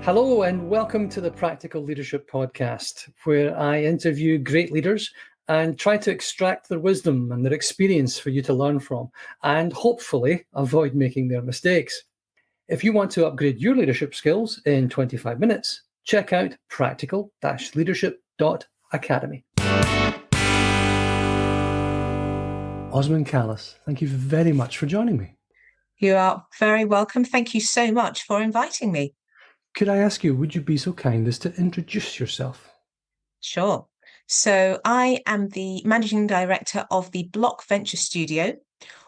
Hello and welcome to the Practical Leadership Podcast, where I interview great leaders and try to extract their wisdom and their experience for you to learn from and hopefully avoid making their mistakes. If you want to upgrade your leadership skills in 25 minutes, check out practical-leadership.academy. Osmin Callis, thank you very much for joining me. You are very welcome. Thank you so much for inviting me. Could I ask you, would you be so kind as to introduce yourself? Sure. So I am the managing director of the Block Venture Studio,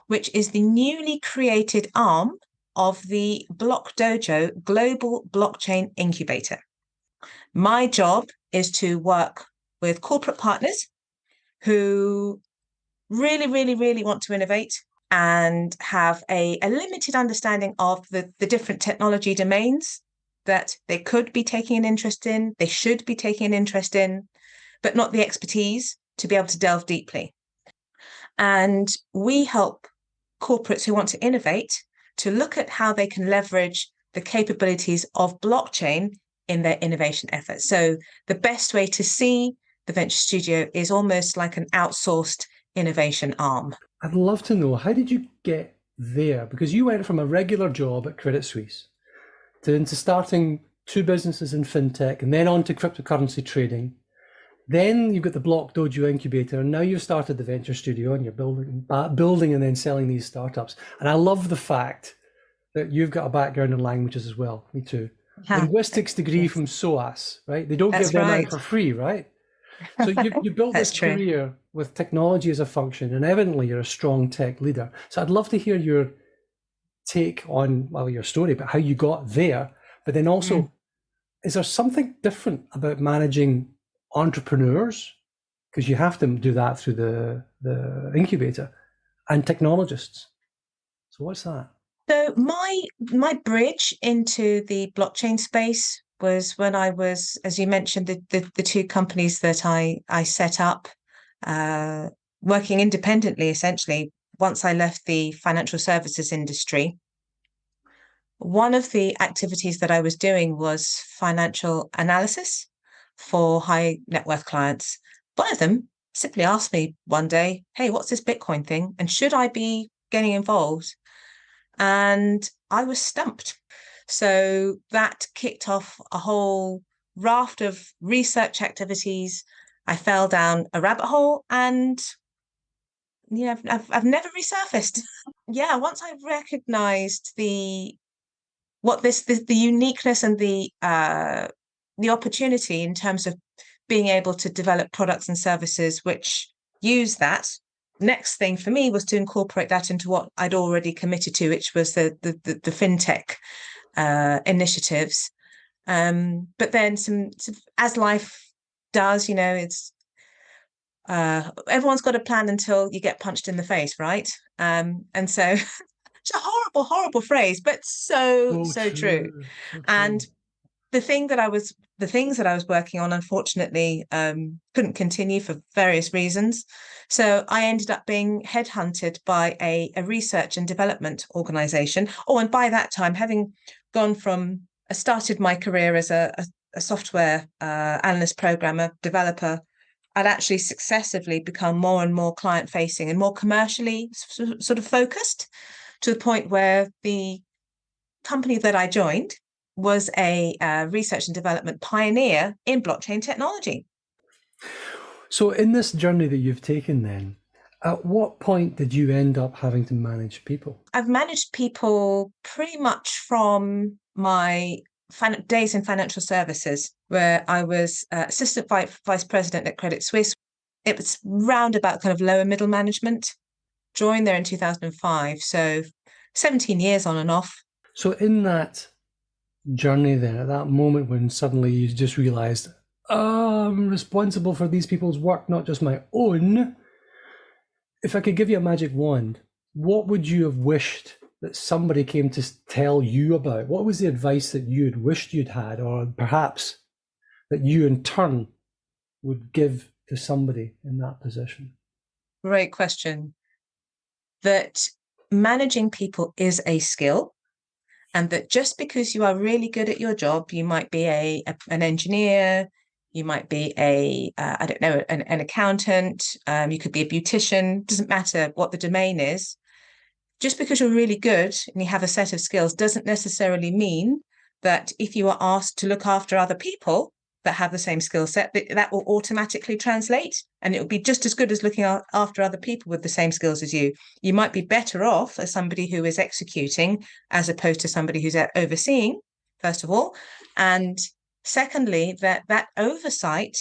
which is the newly created arm of the Block Dojo Global Blockchain Incubator. My job is to work with corporate partners who really want to innovate and have a limited understanding of the different technology domains that they could be taking an interest in, they should be taking an interest in, but not the expertise to be able to delve deeply. And we help corporates who want to innovate to look at how they can leverage the capabilities of blockchain in their innovation efforts. So the best way to see the Venture Studio is almost like an outsourced innovation arm. I'd love to know, how did you get there? Because you went from a regular job at Credit Suisse into starting two businesses in fintech and then on to cryptocurrency trading. Then you've got the Block Dojo Incubator, and now you've started the Venture Studio and you're building and then selling these startups. And I love the fact that you've got a background in languages as well. Me too. Linguistics degree from SOAS, right? They don't give them out for free, right? So you built this career with technology as a function, and evidently you're a strong tech leader. So I'd love to hear your take on, well, your story, but how you got there. But then also, is there something different about managing entrepreneurs? Because you have to do that through the incubator, and technologists. So what's that? So my bridge into the blockchain space was when I was, as you mentioned, the two companies that I set up, working independently, essentially, once I left the financial services industry. One of the activities that I was doing was financial analysis for high net worth clients. One of them simply asked me one day, hey, what's this Bitcoin thing? And should I be getting involved? And I was stumped. So that kicked off a whole raft of research activities. I fell down a rabbit hole and I've never resurfaced. Yeah, once I recognized the uniqueness and the opportunity in terms of being able to develop products and services which use that. Next thing for me was to incorporate that into what I'd already committed to, which was the fintech initiatives. But then some as life does, it's everyone's got a plan until you get punched in the face, right? And so it's a horrible phrase, but so true. And the things that I was working on, unfortunately, couldn't continue for various reasons. So I ended up being headhunted by a research and development organization. Oh, and by that time, having gone from, I started my career as a software analyst, programmer, developer, I'd actually successively become more and more client-facing and more commercially sort of focused, to the point where the company that I joined was a research and development pioneer in blockchain technology. So in this journey that you've taken then, at what point did you end up having to manage people? I've managed people pretty much from my days in financial services, where I was assistant vice president at Credit Suisse. It was round about kind of lower middle management. Joined there in 2005, so 17 years on and off. So in that journey then, at that moment when suddenly you just realized, I'm responsible for these people's work, not just my own. If I could give you a magic wand, what would you have wished that somebody came to tell you about? What was the advice that you had wished you'd had, or perhaps that you in turn would give to somebody in that position? Great question. That managing people is a skill, and that just because you are really good at your job, you might be an engineer, you might be I don't know, an accountant, you could be a beautician, doesn't matter what the domain is. Just because you're really good and you have a set of skills doesn't necessarily mean that if you are asked to look after other people that have the same skill set, that will automatically translate, and it will be just as good as looking after other people with the same skills as you. You might be better off as somebody who is executing as opposed to somebody who's overseeing, first of all. And secondly, that oversight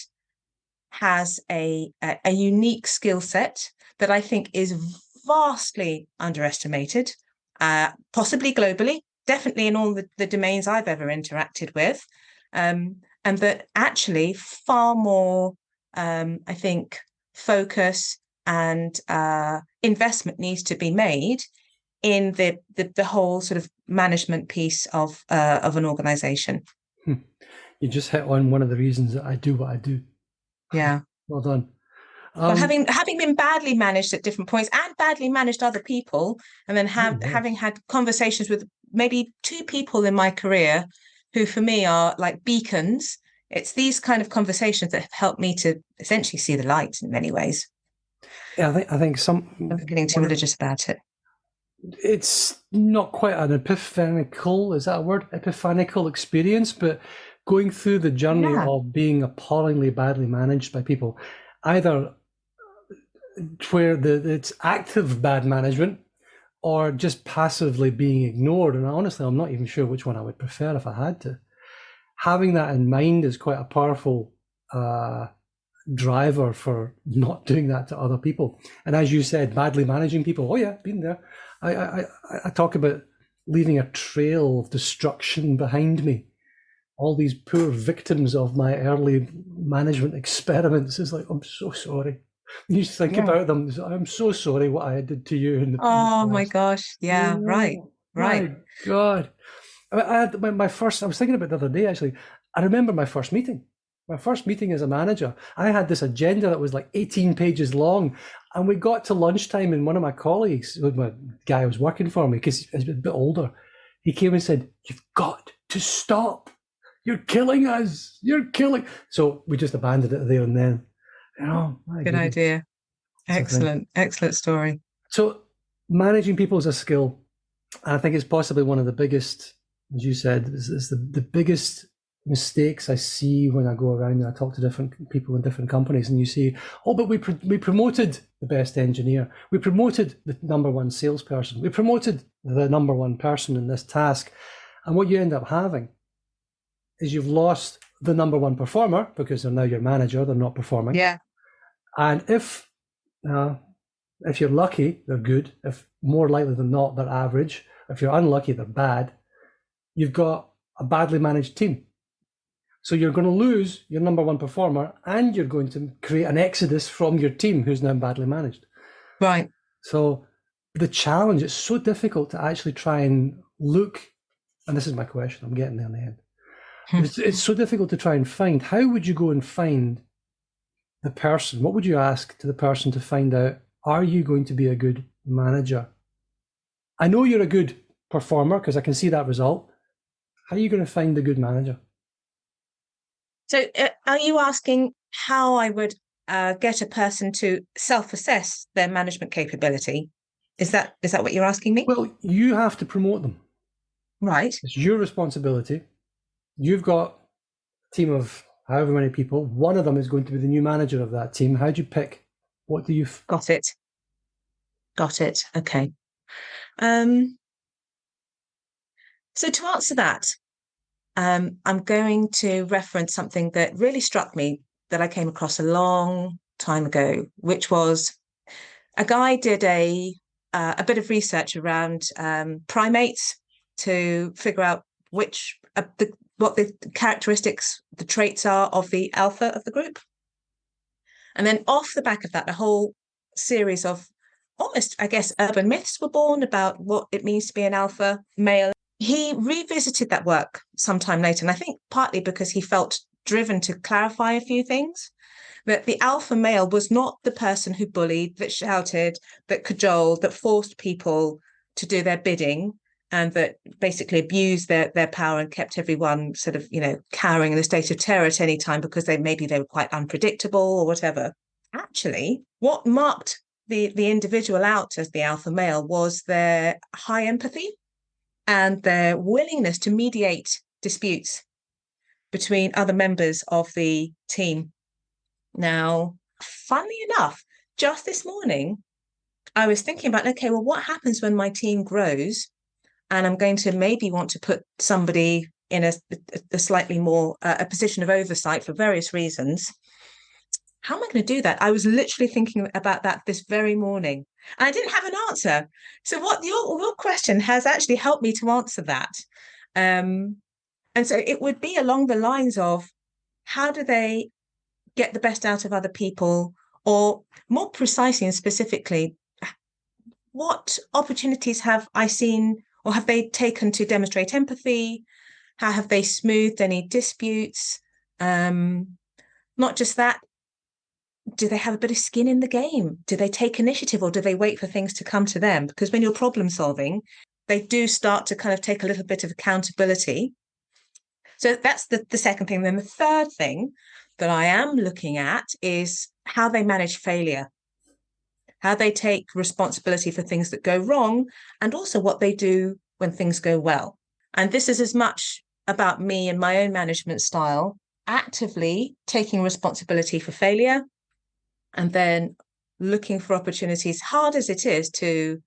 has a unique skill set that I think is vastly underestimated, possibly globally, definitely in all the domains I've ever interacted with. And that actually far more, I think, focus and investment needs to be made in the whole sort of management piece of an organization. You just hit on one of the reasons that I do what I do. Yeah. Well done. Well, having been badly managed at different points and badly managed other people, and then having had conversations with maybe 2 people in my career who for me are like beacons, it's these kind of conversations that have helped me to essentially see the light in many ways. Yeah, I think I'm getting too religious about it. It's not quite an epiphanical, is that a word? Epiphanical experience, but going through the journey of being appallingly badly managed by people, either where it's active bad management or just passively being ignored. And honestly, I'm not even sure which one I would prefer if I had to. Having that in mind is quite a powerful driver for not doing that to other people. And as you said, badly managing people. Oh yeah, been there. I talk about leaving a trail of destruction behind me. All these poor victims of my early management experiments. It's like, I'm so sorry. You think about them. I'm so sorry what I did to you. Oh my gosh. Yeah, right. My God. I had my first, I was thinking about the other day, actually. I remember my first meeting. My first meeting as a manager. I had this agenda that was like 18 pages long. And we got to lunchtime, and one of my colleagues, the guy who was working for me, because he's a bit older, he came and said, "You've got to stop. You're killing us. You're killing." So we just abandoned it there and then. Good idea. Excellent story. So managing people is a skill. I think it's possibly one of the biggest, as you said, is the biggest mistakes I see when I go around and I talk to different people in different companies, and you see, oh, but we promoted the best engineer, we promoted the number one salesperson, we promoted the number one person in this task, and what you end up having is you've lost the number one performer because they're now your manager, they're not performing. Yeah. And if you're lucky, they're good. If more likely than not, they're average. If you're unlucky, they're bad. You've got a badly managed team. So you're going to lose your number one performer, and you're going to create an exodus from your team who's now badly managed. Right. So the challenge, it's so difficult to actually try and look, and this is my question, I'm getting there in the end. It's so difficult to try and find. How would you go and find the person? What would you ask to the person to find out, are you going to be a good manager? I know you're a good performer because I can see that result. How are you going to find a good manager? So are you asking how I would get a person to self-assess their management capability? Is that what you're asking me? Well, you have to promote them. Right. It's your responsibility. You've got a team of however many people. One of them is going to be the new manager of that team. How do you pick? What do you... Got it. Okay. So to answer that, I'm going to reference something that really struck me that I came across a long time ago, which was a guy did a bit of research around primates to figure out what the characteristics, the traits are of the alpha of the group. And then off the back of that, a whole series of almost, I guess, urban myths were born about what it means to be an alpha male. He revisited that work sometime later, and I think partly because he felt driven to clarify a few things, that the alpha male was not the person who bullied, that shouted, that cajoled, that forced people to do their bidding, and that basically abused their power and kept everyone sort of, cowering in a state of terror at any time because maybe they were quite unpredictable or whatever. Actually, what marked the individual out as the alpha male was their high empathy and their willingness to mediate disputes between other members of the team. Now, funnily enough, just this morning, I was thinking about, okay, well, what happens when my team grows and I'm going to maybe want to put somebody in a slightly more a position of oversight for various reasons. How am I going to do that? I was literally thinking about that this very morning. And I didn't have an answer. So what your question has actually helped me to answer that. And so it would be along the lines of, how do they get the best out of other people? Or more precisely and specifically, what opportunities have I seen or have they taken to demonstrate empathy? How have they smoothed any disputes? Not just that, do they have a bit of skin in the game? Do they take initiative, or do they wait for things to come to them? Because when you're problem solving, they do start to kind of take a little bit of accountability. So that's the second thing. Then the third thing that I am looking at is how they manage failure, how they take responsibility for things that go wrong, and also what they do when things go well. And this is as much about me and my own management style, actively taking responsibility for failure and then looking for opportunities, hard as it is, to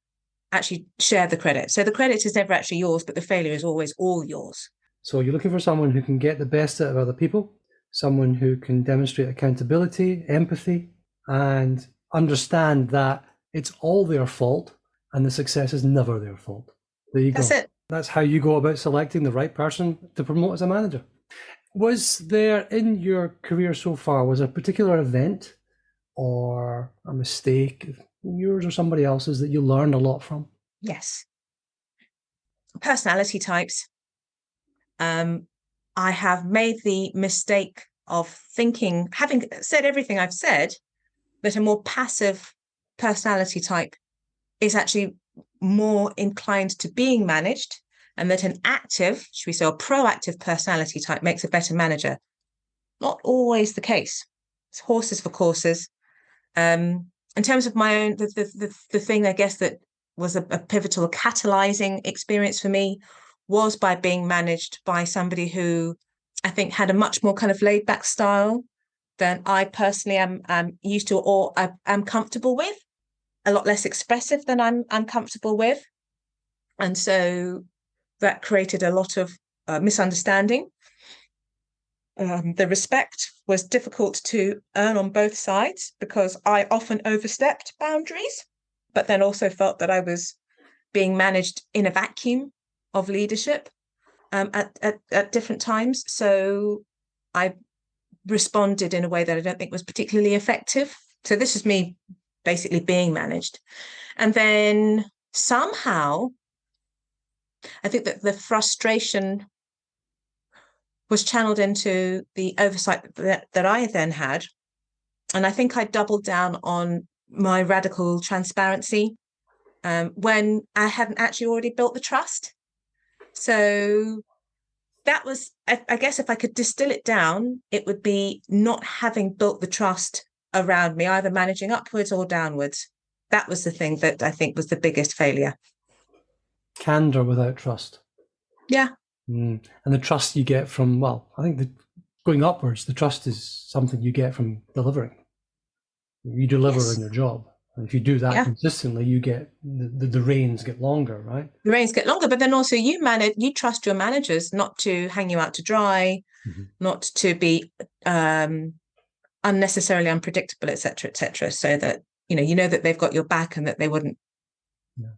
actually share the credit. So the credit is never actually yours, but the failure is always all yours. So you're looking for someone who can get the best out of other people, someone who can demonstrate accountability, empathy, and understand that it's all their fault and the success is never their fault. There you go. That's it. That's how you go about selecting the right person to promote as a manager. Was there, in your career so far, was a particular event or a mistake, yours or somebody else's, that you learned a lot from? Yes. Personality types. I have made the mistake of thinking, having said everything I've said, that a more passive personality type is actually more inclined to being managed, and that an active, should we say, a proactive personality type makes a better manager. Not always the case. It's horses for courses. In terms of my own, the thing, I guess, that was a pivotal catalyzing experience for me was by being managed by somebody who I think had a much more kind of laid back style than I personally am used to, or I'm comfortable with. A lot less expressive than I'm comfortable with. And so that created a lot of misunderstanding. The respect was difficult to earn on both sides because I often overstepped boundaries, but then also felt that I was being managed in a vacuum of leadership at different times. So I responded in a way that I don't think was particularly effective. So this is me basically being managed. And then somehow, I think that the frustration was channeled into the oversight that I then had. And I think I doubled down on my radical transparency when I hadn't actually already built the trust. So that was, I guess, if I could distill it down, it would be not having built the trust around me, either managing upwards or downwards. That was the thing that I think was the biggest failure. Candor without trust. Yeah. And the trust you get from, well, I think going upwards, the trust is something you get from delivering. You deliver Yes. in your job. And if you do that consistently, you get the reins get longer, right? The reins get longer, but then also you trust your managers not to hang you out to dry, not to be unnecessarily unpredictable, etc., so that you know that they've got your back and that they wouldn't. Yeah,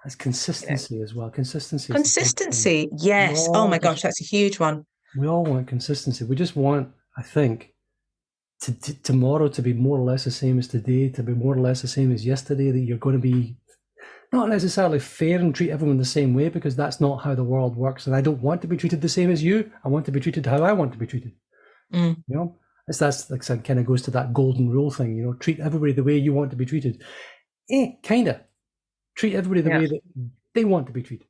that's consistency as well. Consistency. Consistency, yes. Oh my gosh, that's a huge one. We all want consistency. We just want, I think, tomorrow to be more or less the same as today, to be more or less the same as yesterday, that you're going to be not necessarily fair and treat everyone the same way, because that's not how the world works. And I don't want to be treated the same as you. I want to be treated how I want to be treated. You know, that's like kind of goes to that golden rule thing. Treat everybody the way you want to be treated. Kind of treat everybody the way that they want to be treated.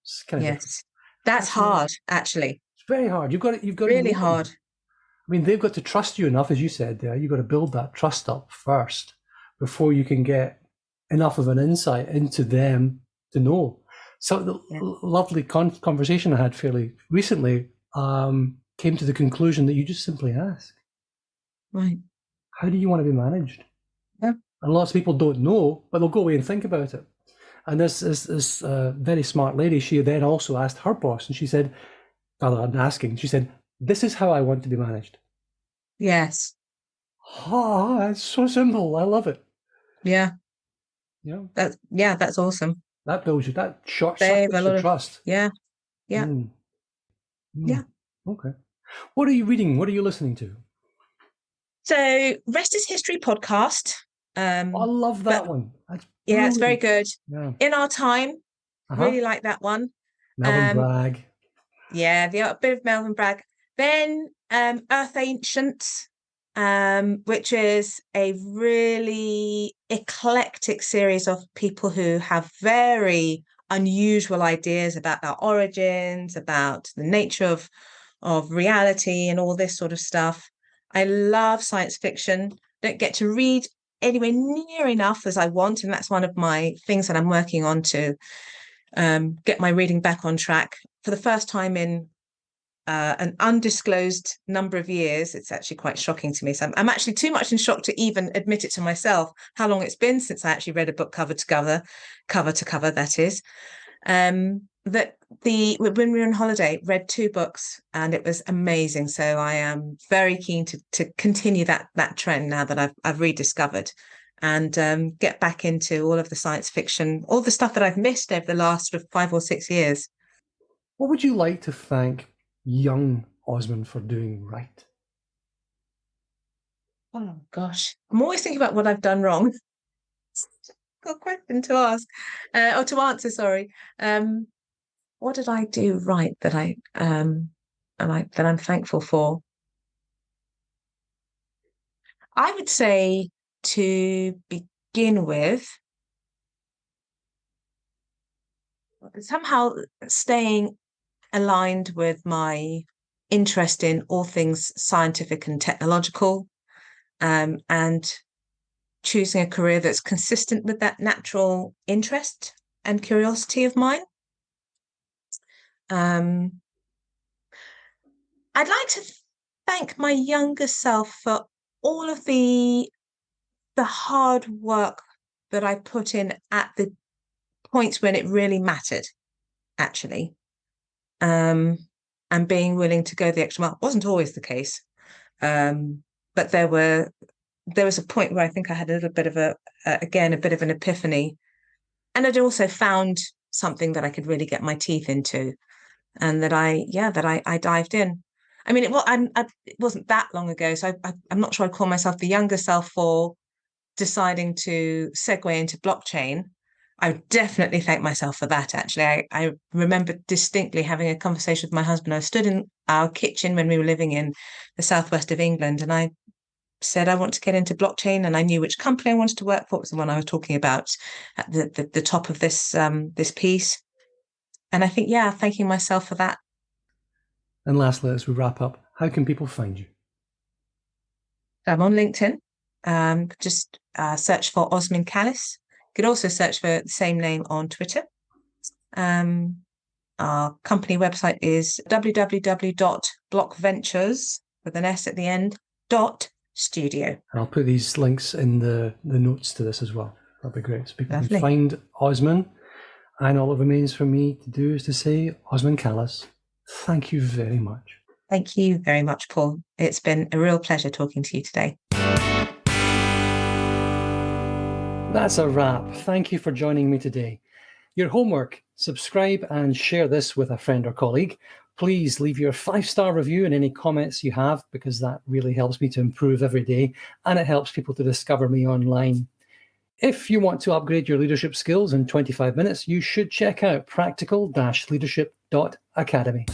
It's kind of different. Yes. That's hard, actually. It's very hard. You've got to Really know hard. them. I mean, they've got to trust you enough, as you said there. You've got to build that trust up first before you can get enough of an insight into them to know. So the lovely conversation I had fairly recently came to the conclusion that you just simply ask. Right. How do you want to be managed? Yeah. And lots of people don't know, but they'll go away and think about it. And this very smart lady, she then also asked her boss, and she said, rather than asking, she said, "This is how I want to be managed." Yes. Oh, it's so simple. I love it. Yeah. Yeah. That's awesome. That builds you, that short They have circuits a lot your of trust. Yeah. Yeah. Yeah. Okay. What are you reading? What are you listening to? So Rest is History podcast. I love that one. That's yeah, it's very brilliant. good. Yeah. In Our Time, really like that one. Melvin Bragg. Yeah, a bit of Melvin Bragg. Then Earth Ancient, which is a really eclectic series of people who have very unusual ideas about our origins, about the nature of reality and all this sort of stuff. I love science fiction. Don't get to read anywhere near enough as I want, and that's one of my things that I'm working on to get my reading back on track. For the first time in an undisclosed number of years, it's actually quite shocking to me. So I'm actually too much in shock to even admit it to myself how long it's been since I actually read a book cover to cover, that is. When we were on holiday, read 2 books, and it was amazing. So I am very keen to continue that trend now that I've rediscovered, and get back into all of the science fiction, all the stuff that I've missed over the last sort of 5 or 6 years. What would you like to thank young Osmin for doing right? Oh gosh, I'm always thinking about what I've done wrong. Got a question to ask, or to answer. Sorry. What did I do right that I'm thankful for? I would say, to begin with, somehow staying aligned with my interest in all things scientific and technological, and choosing a career that's consistent with that natural interest and curiosity of mine. I'd like to thank my younger self for all of the hard work that I put in at the points when it really mattered, actually. And being willing to go the extra mile. Wasn't always the case. But there was a point where I think I had a little bit of a bit of an epiphany. And I'd also found something that I could really get my teeth into, and that I dived in. I mean, it wasn't that long ago, so I'm not sure I'd call myself the younger self for deciding to segue into blockchain. I would definitely thank myself for that, actually. I remember distinctly having a conversation with my husband. I stood in our kitchen when we were living in the southwest of England, and I said I want to get into blockchain, and I knew which company I wanted to work for. It was the one I was talking about at the top of this piece. And I think, thanking myself for that. And lastly, as we wrap up, how can people find you? I'm on LinkedIn. Just search for Osmin Callis. You could also search for the same name on Twitter. Our company website is www.blockventures, with an S at the end, .studio. And I'll put these links in the notes to this as well. That'll be great. So people Lovely. can find Osmin. And all that remains for me to do is to say, Osmin Callis, thank you very much. Thank you very much, Paul. It's been a real pleasure talking to you today. That's a wrap. Thank you for joining me today. Your homework: subscribe and share this with a friend or colleague. Please leave your 5-star review and any comments you have, because that really helps me to improve every day, and it helps people to discover me online. If you want to upgrade your leadership skills in 25 minutes, you should check out practical-leadership.academy.